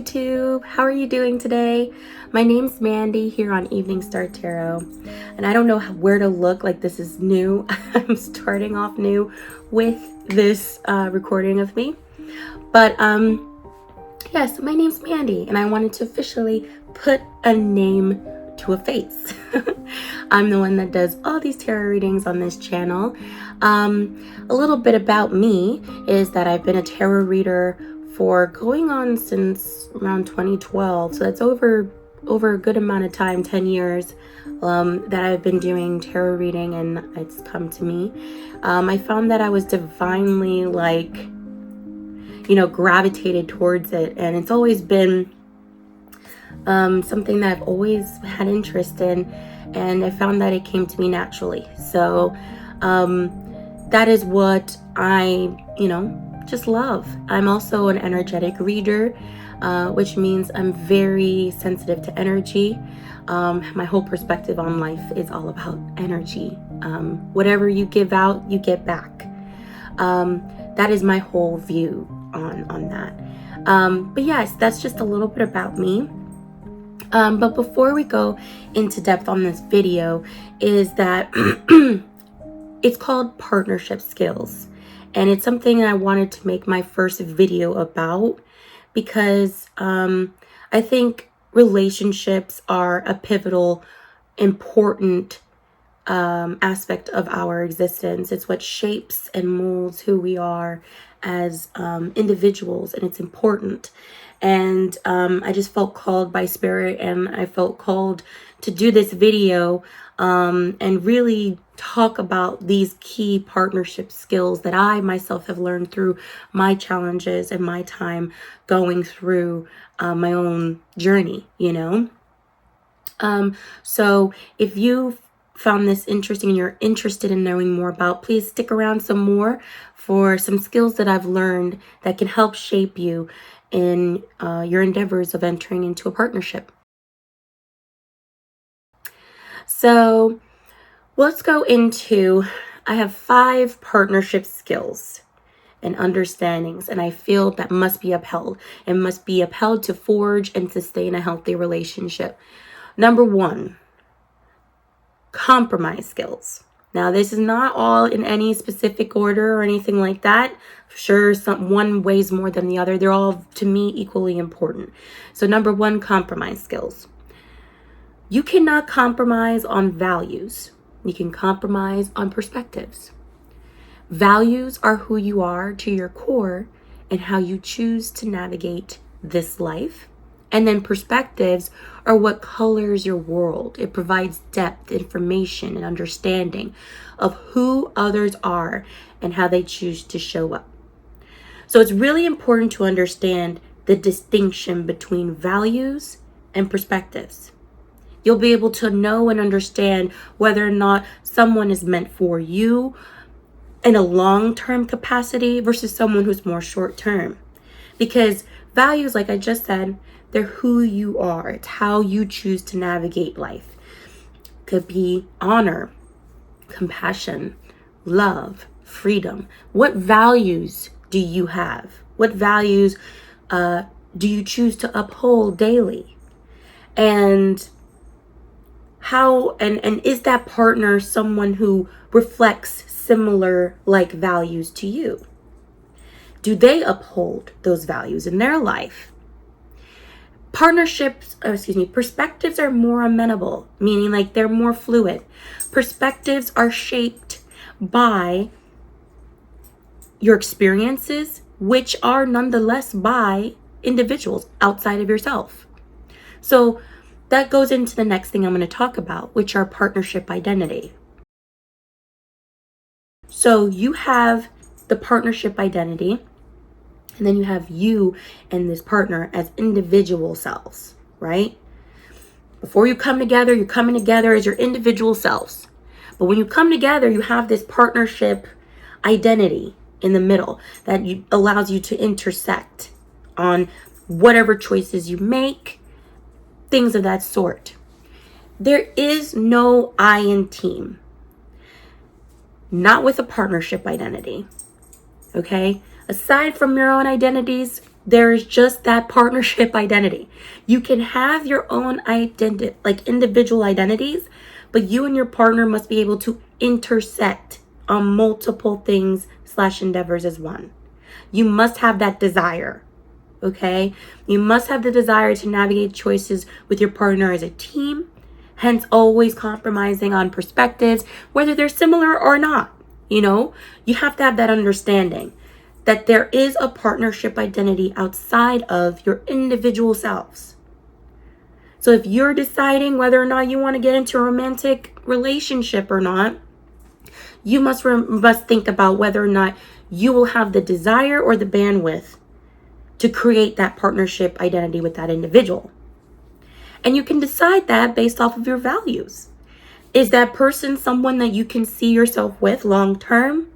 YouTube. How are you doing today? My name's Mandy here on Evening Star Tarot, and I don't know where to look. Like, this is new. I'm starting off new with this recording of me, but yes, my name's Mandy, and I wanted to officially put a name to a face. I'm the one that does all these tarot readings on this channel. A little bit about me is that I've been a tarot reader for going on since around 2012, so that's over a good amount of time, 10 years that I've been doing tarot reading, and it's come to me. I found that I was divinely, gravitated towards it, and it's always been something that I've always had interest in, and I found that it came to me naturally. So that is what I just love. I'm also an energetic reader, which means I'm very sensitive to energy. My whole perspective on life is all about energy. Whatever you give out, you get back. That is my whole view on that. But yes, that's just a little bit about me. But before we go into depth on this video, is that it's called partnership skills. And it's something I wanted to make my first video about because I think relationships are a pivotal, important aspect of our existence. It's what shapes and molds who we are as individuals, and it's important. And I just felt called by spirit, and I felt called to do this video and really talk about these key partnership skills that I myself have learned through my challenges and my time going through my own journey, So if you found this interesting and you're interested in knowing more about, please stick around some more for some skills that I've learned that can help shape you in your endeavors of entering into a partnership. So let's go into, I have 5 partnership skills and understandings, and I feel that must be upheld and must be upheld to forge and sustain a healthy relationship. Number 1, compromise skills. Now, this is not all in any specific order or anything like that. Sure, one weighs more than the other. They're all, to me, equally important. So number 1, compromise skills. You cannot compromise on values. You can compromise on perspectives. Values are who you are to your core and how you choose to navigate this life. And then perspectives are what colors your world. It provides depth, information, and understanding of who others are and how they choose to show up. So it's really important to understand the distinction between values and perspectives. You'll be able to know and understand whether or not someone is meant for you in a long-term capacity versus someone who's more short-term. Because values, like I just said, they're who you are. It's how you choose to navigate life. Could be honor, compassion, love, freedom. What values do you have? What values do you choose to uphold daily? And how and is that partner someone who reflects similar values to you? Do they uphold those values in their life? Perspectives are more amenable, meaning they're more fluid. Perspectives are shaped by your experiences, which are nonetheless by individuals outside of yourself. So that goes into the next thing I'm going to talk about, which are partnership identity. So you have the partnership identity, and then you have you and this partner as individual selves, right? Before you come together, you're coming together as your individual selves. But when you come together, you have this partnership identity in the middle that allows you to intersect on whatever choices you make, things of that sort. There is no I in team. Not with a partnership identity. Okay? Aside from your own identities, There's just that partnership identity. You can have your own identity, like individual identities, but you and your partner must be able to intersect on multiple things / endeavors as one. You must have that desire. Okay? You must have the desire to navigate choices with your partner as a team, hence always compromising on perspectives, whether they're similar or not. You have to have that understanding that there is a partnership identity outside of your individual selves. So if you're deciding whether or not you want to get into a romantic relationship or not, you must think about whether or not you will have the desire or the bandwidth to create that partnership identity with that individual. And you can decide that based off of your values. Is that person someone that you can see yourself with long term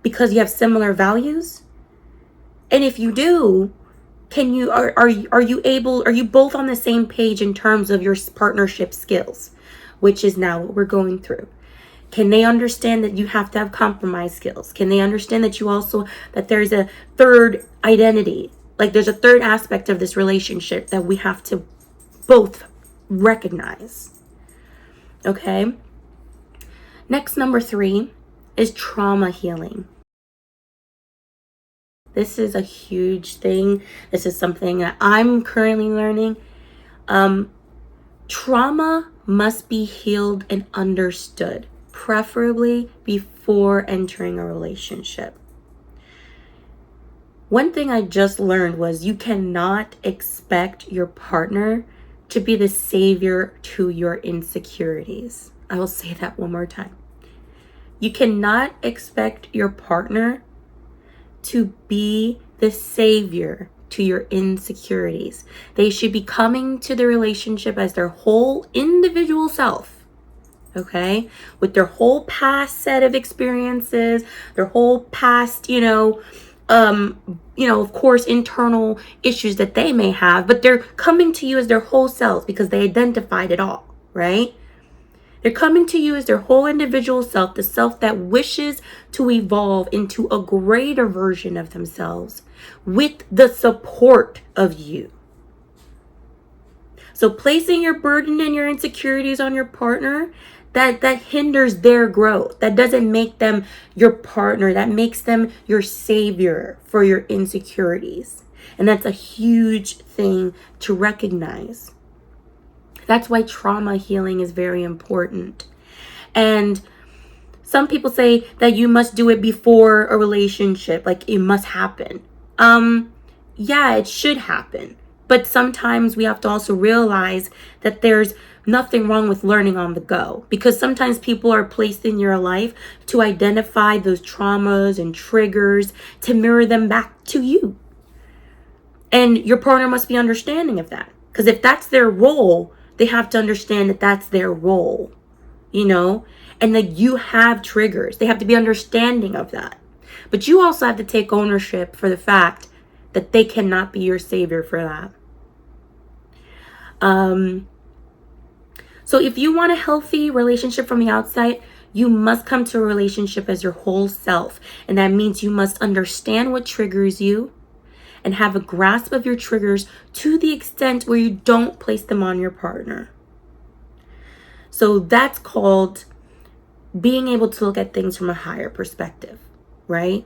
because you have similar values? And if you do, are you both on the same page in terms of your partnership skills, which is now what we're going through? Can they understand that you have to have compromise skills? Can they understand that there's a third identity? Like there's a third aspect of this relationship that we have to both recognize. Okay? Next, number 3 is trauma healing. This is a huge thing. This is something that I'm currently learning. Trauma must be healed and understood, preferably before entering a relationship. One thing I just learned was you cannot expect your partner to be the savior to your insecurities. I will say that one more time. You cannot expect your partner to be the savior to your insecurities. They should be coming to the relationship as their whole individual self, okay? With their whole past set of experiences, their whole past, of course, internal issues that they may have, but they're coming to you as their whole selves because they identified it all, right? They're coming to you as their whole individual self, the self that wishes to evolve into a greater version of themselves with the support of you. So placing your burden and your insecurities on your partner, that hinders their growth. That doesn't make them your partner. That makes them your savior for your insecurities. And that's a huge thing to recognize. That's why trauma healing is very important. And some people say that you must do it before a relationship, like it must happen. Yeah, it should happen. But sometimes we have to also realize that there's nothing wrong with learning on the go, because sometimes people are placed in your life to identify those traumas and triggers to mirror them back to you. And your partner must be understanding of that, because if that's their role, they have to understand that that's their role, and that you have triggers. They have to be understanding of that. But you also have to take ownership for the fact that they cannot be your savior for that. So if you want a healthy relationship from the outside, you must come to a relationship as your whole self. And that means you must understand what triggers you and have a grasp of your triggers to the extent where you don't place them on your partner. So that's called being able to look at things from a higher perspective, right?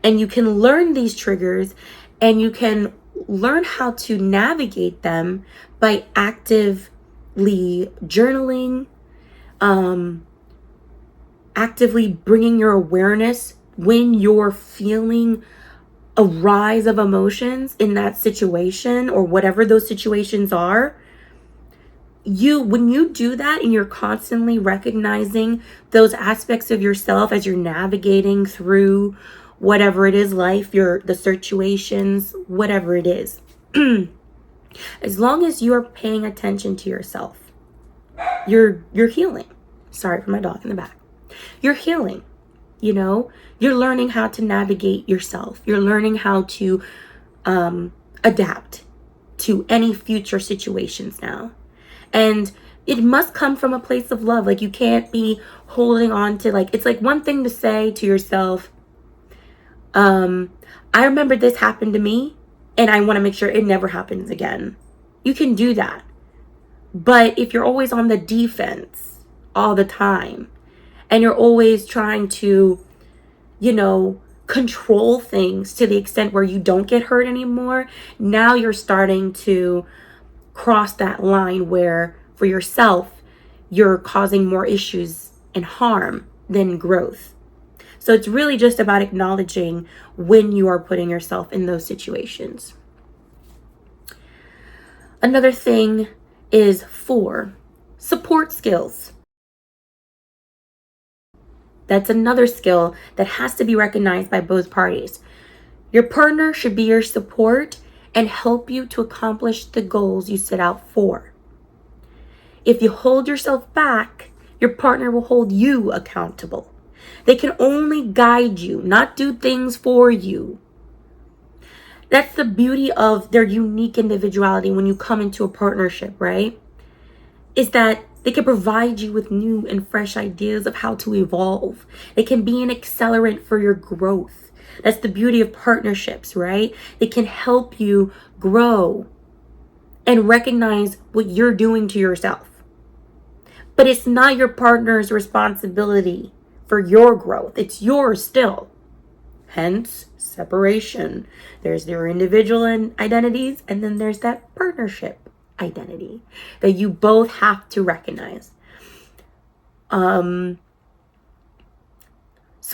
And you can learn these triggers and you can learn how to navigate them by actively journaling, actively bringing your awareness when you're feeling a rise of emotions in that situation or whatever those situations are. When you do that and you're constantly recognizing those aspects of yourself as you're navigating through whatever it is, life, the situations, whatever it is, as long as you're paying attention to yourself, you're healing. Sorry for my dog in the back. You're healing. You're learning how to navigate yourself. You're learning how to adapt to any future situations now. And it must come from a place of love. Like, you can't be holding on to, it's like one thing to say to yourself, I remember this happened to me, and I want to make sure it never happens again. You can do that. But if you're always on the defense all the time, and you're always trying to, control things to the extent where you don't get hurt anymore, now you're starting to cross that line where for yourself, you're causing more issues and harm than growth. So it's really just about acknowledging when you are putting yourself in those situations. Another thing is 4, support skills. That's another skill that has to be recognized by both parties. Your partner should be your support and help you to accomplish the goals you set out for. If you hold yourself back, your partner will hold you accountable. They can only guide you, not do things for you. That's the beauty of their unique individuality when you come into a partnership, right? Is that they can provide you with new and fresh ideas of how to evolve. They can be an accelerant for your growth. That's the beauty of partnerships, right? They can help you grow and recognize what you're doing to yourself. But it's not your partner's responsibility for your growth. It's yours still. Hence, separation. There's their individual identities, and then there's that partnership identity that you both have to recognize. So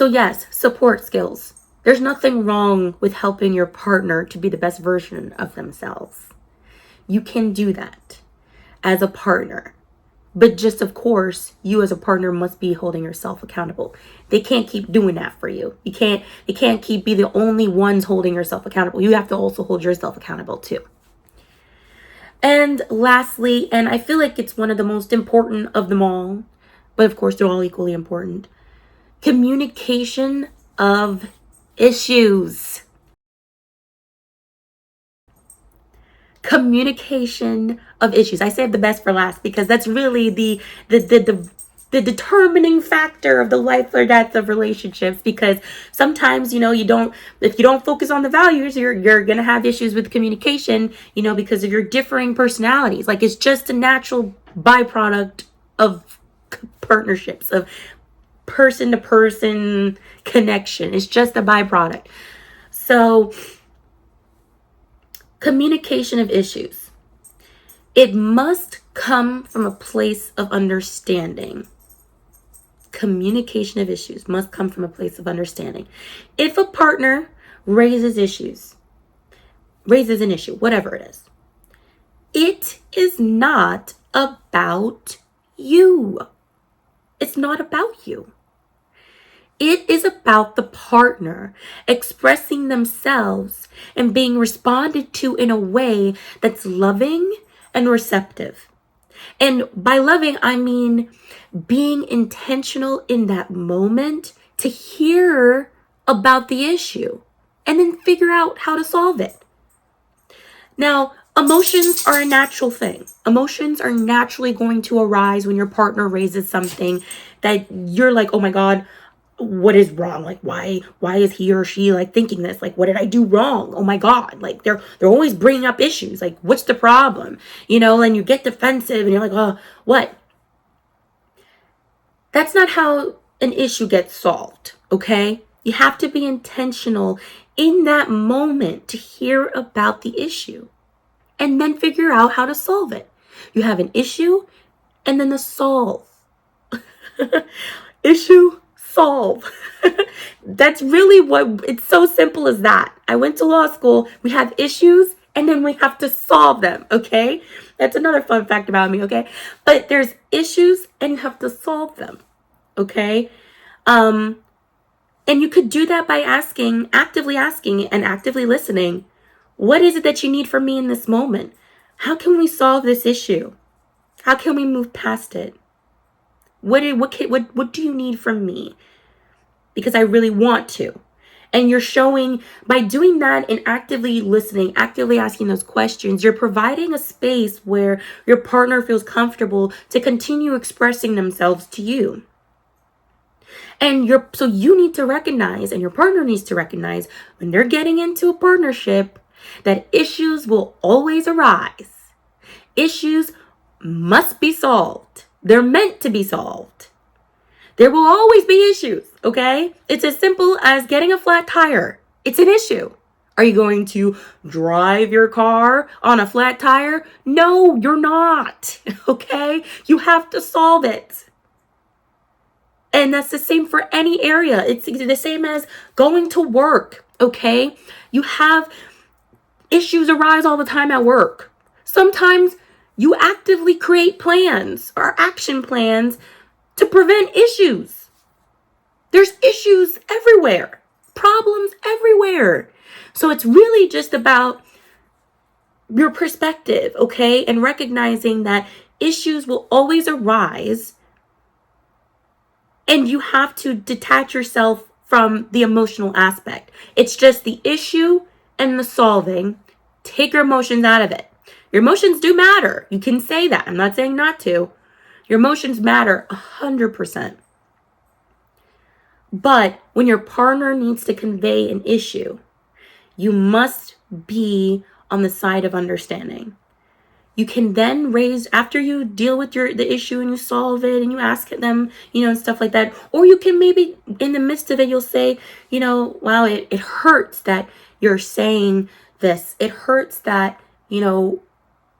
yes, support skills. There's nothing wrong with helping your partner to be the best version of themselves. You can do that as a partner. But just, of course, you as a partner must be holding yourself accountable. They can't keep doing that for you. They can't keep be the only ones holding yourself accountable. You have to also hold yourself accountable too. And lastly, and I feel like it's one of the most important of them all, but of course they're all equally important, communication of issues. Communication of issues. I saved the best for last because that's really the determining factor of the life or death of relationships. Because sometimes, if you don't focus on the values, you're gonna have issues with communication, because of your differing personalities. Like, it's just a natural byproduct of partnerships, of person to person connection. It's just a byproduct. So communication of issues. It must come from a place of understanding. Communication of issues must come from a place of understanding. If a partner raises an issue, whatever it is not about you. It's not about you. It is about the partner expressing themselves and being responded to in a way that's loving and receptive. And by loving, I mean being intentional in that moment to hear about the issue and then figure out how to solve it. Now, emotions are a natural thing. Emotions are naturally going to arise when your partner raises something that you're like, oh my God, what is wrong? Like, why is he or she like thinking this? Like, what did I do wrong? Oh my God. Like, they're always bringing up issues. Like, what's the problem? And you get defensive and you're like, oh, what? That's not how an issue gets solved. Okay. You have to be intentional in that moment to hear about the issue and then figure out how to solve it. You have an issue and then the solve. Issue, solve. That's really what, it's so simple as that. I went to law school. We have issues and then we have to solve them. Okay. That's another fun fact about me. Okay. But there's issues and you have to solve them. Okay. And you could do that by actively asking and actively listening. What is it that you need from me in this moment? How can we solve this issue? How can we move past it? What do you need from me? Because I really want to. And you're showing, by doing that and actively listening, actively asking those questions, you're providing a space where your partner feels comfortable to continue expressing themselves to you. And so you need to recognize, and your partner needs to recognize, when they're getting into a partnership, that issues will always arise. Issues must be solved. They're meant to be solved. There will always be issues, okay? It's as simple as getting a flat tire. It's an issue. Are you going to drive your car on a flat tire? No, you're not, okay? You have to solve it. And that's the same for any area. It's the same as going to work, okay? You have issues arise all the time at work. Sometimes you actively create plans or action plans to prevent issues. There's issues everywhere, problems everywhere. So it's really just about your perspective, okay? And recognizing that issues will always arise, and you have to detach yourself from the emotional aspect. It's just the issue and the solving. Take your emotions out of it. Your emotions do matter. You can say that. I'm not saying not to. Your emotions matter 100%. But when your partner needs to convey an issue, you must be on the side of understanding. You can then raise, after you deal with the issue and you solve it and you ask them, and stuff like that. Or you can maybe, in the midst of it, you'll say, wow, it hurts that you're saying this. It hurts that, you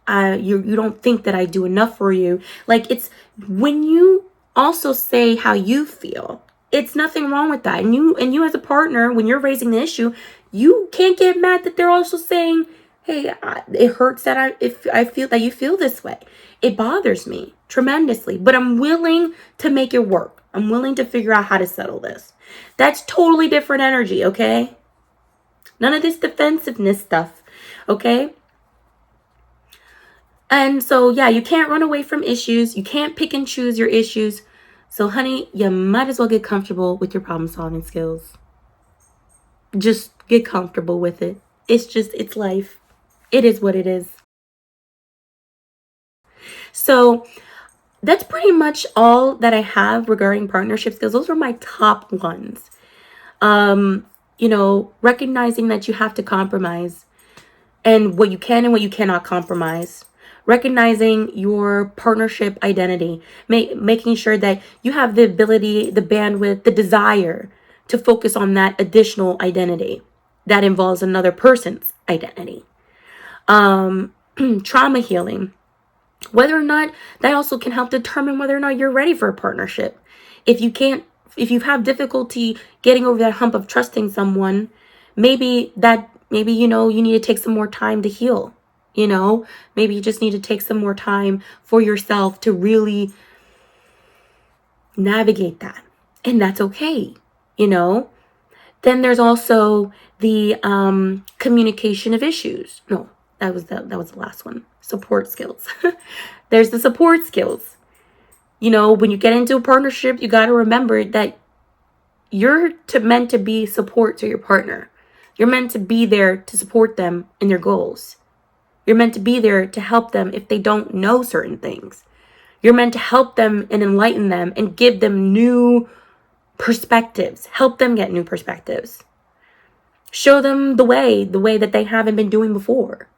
don't think that I do enough for you. Like, it's when you also say how you feel, it's nothing wrong with that. And you as a partner, when you're raising the issue, you can't get mad that they're also saying, hey, it hurts that if I feel that you feel this way. It bothers me tremendously, but I'm willing to make it work. I'm willing to figure out how to settle this. That's totally different energy, okay? None of this defensiveness stuff, okay? And so, yeah, you can't run away from issues. You can't pick and choose your issues. So, honey, you might as well get comfortable with your problem-solving skills. Just get comfortable with it. It's life. It is what it is. So, that's pretty much all that I have regarding partnership skills. Those are my top ones. Recognizing that you have to compromise and what you can and what you cannot compromise. Recognizing your partnership identity, making sure that you have the ability, the bandwidth, the desire to focus on that additional identity that involves another person's identity. Trauma healing, whether or not that also can help determine whether or not you're ready for a partnership. If you have difficulty getting over that hump of trusting someone, maybe you need to take some more time to heal. Maybe you just need to take some more time for yourself to really navigate that. And that's okay. Then there's also the communication of issues. No, that was the last one. Support skills. There's the support skills. When you get into a partnership, you got to remember that you're meant to be support to your partner. You're meant to be there to support them in their goals. You're meant to be there to help them if they don't know certain things. You're meant to help them and enlighten them and give them new perspectives. Help them get new perspectives. Show them the way that they haven't been doing before.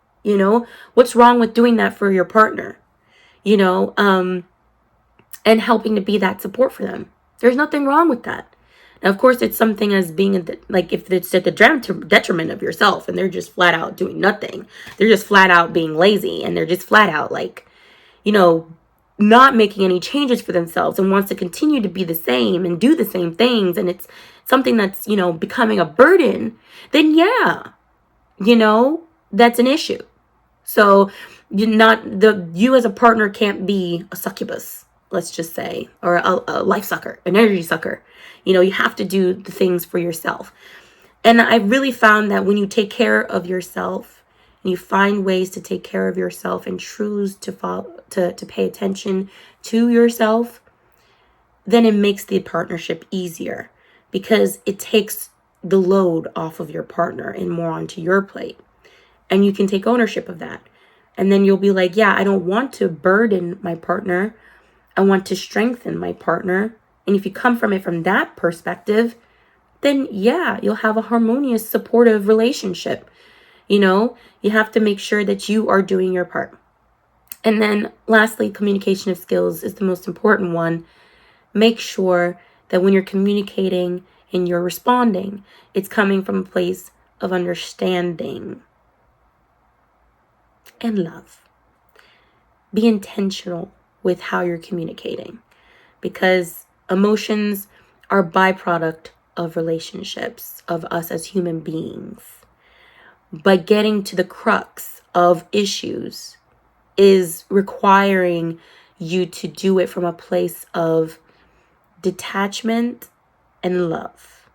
What's wrong with doing that for your partner? And helping to be that support for them. There's nothing wrong with that. Now, of course, it's something as being if it's at the detriment of yourself and they're just flat out doing nothing. They're just flat out being lazy and they're just flat out not making any changes for themselves and wants to continue to be the same and do the same things. And it's something that's, becoming a burden. Then yeah, that's an issue. So you as a partner can't be a succubus, let's just say, or a life sucker, an energy sucker. You have to do the things for yourself. And I really found that when you take care of yourself and you find ways to take care of yourself and choose to pay attention to yourself, then it makes the partnership easier because it takes the load off of your partner and more onto your plate. And you can take ownership of that. And then you'll be like, yeah, I don't want to burden my partner. I want to strengthen my partner. And if you come from it from that perspective, then yeah, you'll have a harmonious, supportive relationship. You know, you have to make sure that you are doing your part. And then lastly, communication of skills is the most important one. Make sure that when you're communicating and you're responding, it's coming from a place of understanding and love. Be intentional with how you're communicating, because emotions are a byproduct of relationships, of us as human beings. But getting to the crux of issues is requiring you to do it from a place of detachment and love.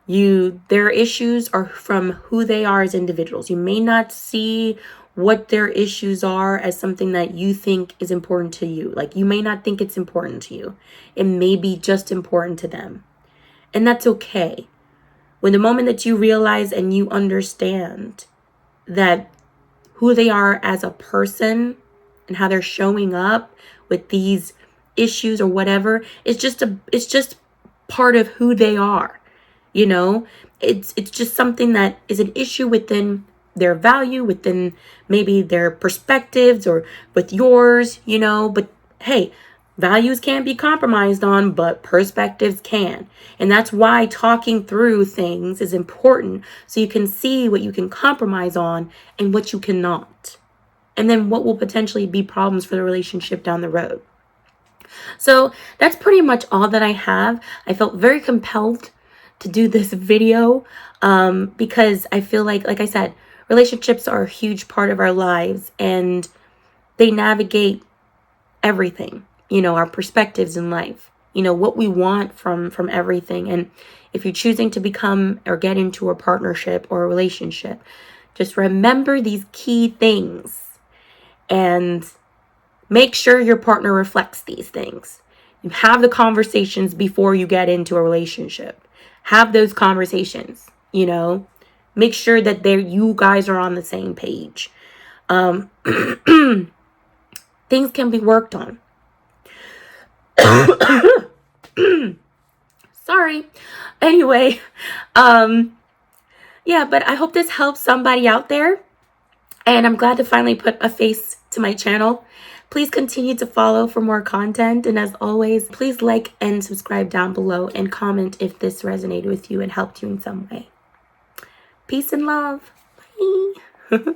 Their issues are from who they are as individuals. You may not see what their issues are as something that you think is important to you. Like, you may not think it's important to you. It may be just important to them. And that's okay. When the moment that you realize and you understand that who they are as a person and how they're showing up with these issues or whatever, it's just part of who they are. You know, it's just something that is an issue within their value, within maybe their perspectives or with yours, you know, but hey, values can't be compromised on, but perspectives can. And that's why talking through things is important, so you can see what you can compromise on and what you cannot. And then what will potentially be problems for the relationship down the road. So that's pretty much all that I have. I felt very compelled to do this video because I feel like I said, relationships are a huge part of our lives, and they navigate everything, you know, our perspectives in life, you know, what we want from everything. And if you're choosing to become or get into a partnership or a relationship, just remember these key things and make sure your partner reflects these things. You have the conversations before you get into a relationship. Have those conversations, you know. Make sure that you guys are on the same page. Things can be worked on. Sorry. Anyway, yeah, but I hope this helps somebody out there. And I'm glad to finally put a face to my channel. Please continue to follow for more content. And as always, please like and subscribe down below and comment if this resonated with you and helped you in some way. Peace and love. Bye.